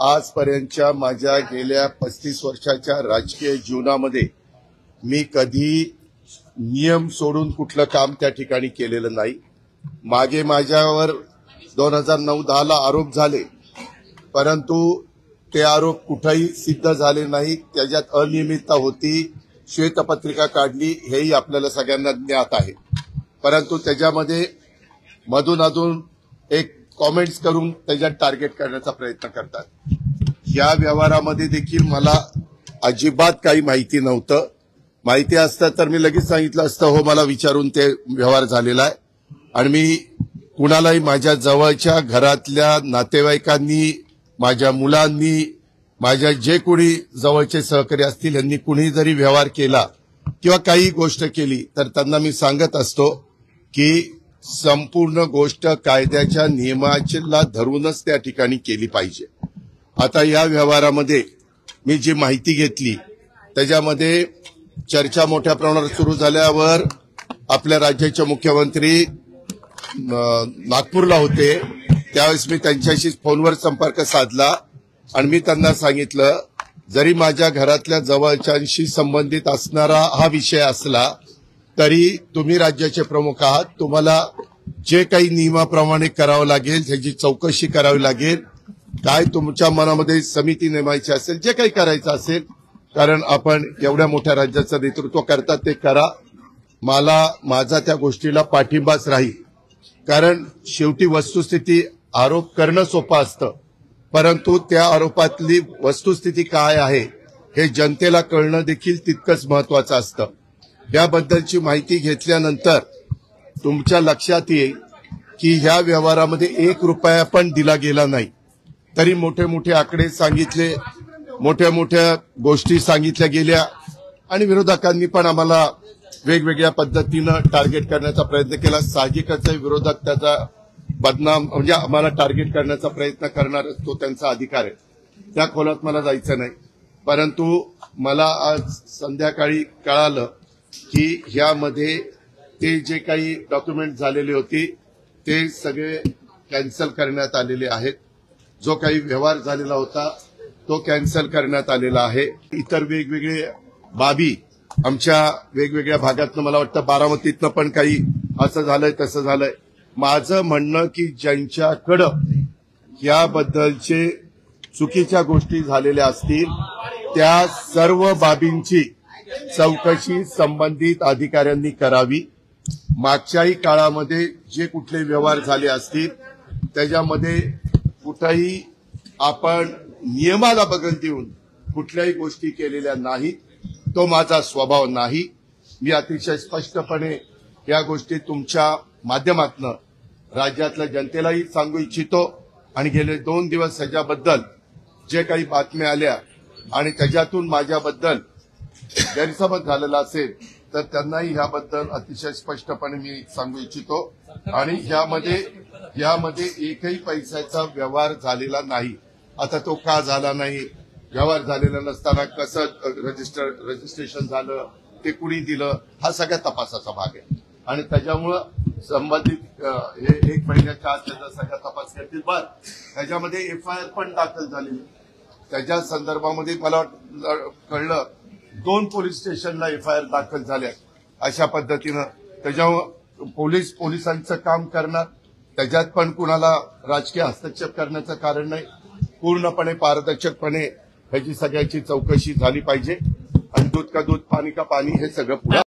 आजपर्यंतच्या माझ्या गेल्या 35 वर्षाच्या राजकीय जीवनामध्ये मी कधी नियम सोडून कुठलं काम त्या ठिकाणी केलेलं नाही। मागे माझ्यावर 2009-10 ला आरोप झाले, परंतु ते आरोप कुठेही सिद्ध झाले नाही। त्याच्यात अनियमितता होती, श्वेतपत्रिका काढली, हेही आपल्याला सगळ्यांना ज्ञात आहे। परंतु त्याच्यामध्ये मधून एक कॉमेंट्स करून त्याच्यात टार्गेट करण्याचा प्रयत्न करतात। या व्यवहारामध्ये देखील मला अजिबात काही माहिती नव्हतं। माहिती असतं तर मी लगेच सांगितलं असतं, हो मला विचारून ते व्यवहार झालेला आहे। आणि मी कुणालाही माझ्या जवळच्या घरातल्या नातेवाईकांनी, माझ्या मुलांनी, माझ्या जे कोणी जवळचे सहकारी असतील यांनी कुणी जरी व्यवहार केला किंवा काही गोष्ट केली तर त्यांना मी सांगत असतो की संपूर्ण गोष्ट कायद्याच्या नियमाला धरूनच त्या ठिकाणी केली पाहिजे। आता या व्यवहारामध्ये मी जी माहिती घेतली त्याच्यामध्ये चर्चा मोठ्या प्रमाणावर सुरू झाल्यावर आपल्या राज्याचे मुख्यमंत्री नागपूरला होते, त्यावेळेस मी त्यांच्याशी फोनवर संपर्क साधला आणि मी त्यांना सांगितलं, जरी माझ्या घरातल्या जवळच्यांशी संबंधित असणारा हा विषय असला तरी तुम्ही राज्याचे प्रमुख आहात, तुम्हाला जे काही नियमाप्रमाणे करावं लागेल, त्याची चौकशी करावी लागेल, काय तुमच्या मनामध्ये समिती नेमायची असेल, जे काही करायचं असेल, कारण आपण एवढ्या मोठ्या राज्याचं नेतृत्व करतात ते करा। मला माझा त्या गोष्टीला पाठिंबाच राहील, कारण शेवटी वस्तुस्थिती आरोप करणं सोपं असतं, परंतु त्या आरोपातली वस्तुस्थिती काय आहे हे जनतेला कळणं देखील तितकंच महत्वाचं असतं। याबद्दलची माहिती घेतल्यानंतर तुमच्या लक्षात येईल की ह्या व्यवहारामध्ये 1 रुपया पण दिला गेला नाही, तरी मोठे मोठे आकडे सांगितले, मोठ्या मोठ्या गोष्टी सांगितल्या गेल्या आणि विरोधकांनी पण आम्हाला वेगवेगळ्या पद्धतीनं टार्गेट करण्याचा प्रयत्न केला। साहजिकच विरोधक त्याचा बदनाम म्हणजे आम्हाला टार्गेट करण्याचा प्रयत्न करणार, तो त्यांचा अधिकार आहे, त्या खोलात मला जायचं नाही। परंतु मला आज संध्याकाळी कळालं की ह्यामध्ये ते जे काही डॉक्युमेंट झालेले होते ते सगळे कॅन्सल करण्यात आलेले आहेत। जो काही व्यवहार झालेला होता तो कॅन्सल करण्यात आलेला आहे। इतर वेगवेगळे बाबी आमच्या वेगवेगळ्या भागातनं, मला वाटतं बारामतीतनं पण काही असं झालंय तसं झालंय। माझं म्हणणं की ज्यांच्याकडं याबद्दलचे चुकीच्या गोष्टी झालेल्या असतील त्या सर्व बाबींची चौकशी संबंधित अधिकाऱ्यांनी करावी। मागच्याही काळामध्ये जे कुठले व्यवहार झाले असतील त्याच्यामध्ये कुठेही आपण नियमाला बगल देऊन कुठल्याही गोष्टी केलेल्या नाहीत, तो माझा स्वभाव नाही। मी अतिशय स्पष्टपणे या गोष्टी तुमच्या माध्यमातून राज्यातल्या जनतेलाही सांगू इच्छितो आणि गेले 2 दिवस ह्याच्याबद्दल जे काही बातम्या आल्या आणि त्याच्यातून माझ्याबद्दल गैरसमज झालेला असेल तर त्यांनाही याबद्दल अतिशय स्पष्टपणे मी सांगू इच्छितो। आणि यामध्ये एकही पैशाचा व्यवहार झालेला नाही। आता तो का झाला नाही, व्यवहार झालेला नसताना कसं रजिस्ट्रेशन झालं, ते कुणी दिलं, हा सगळ्या तपासाचा भाग आहे आणि त्याच्यामुळं संबंधित 1 महिन्याच्या आत त्याचा सगळा तपास करतील। बरं, त्याच्यामध्ये FIR पण दाखल झाली, त्याच्या संदर्भामध्ये मला कळलं 2 पोलीस स्टेशनला FIR दाखल झाल्या। अशा पद्धतीनं त्याच्यावर पोलिसांचं काम करणार, त्याच्यात पण कुणाला राजकीय हस्तक्षेप करण्याचं कारण नाही, पूर्णपणे पारदर्शकपणे ह्याची सगळ्याची चौकशी झाली पाहिजे आणि दूध का दूध पाणी का पाणी हे सगळं पुढे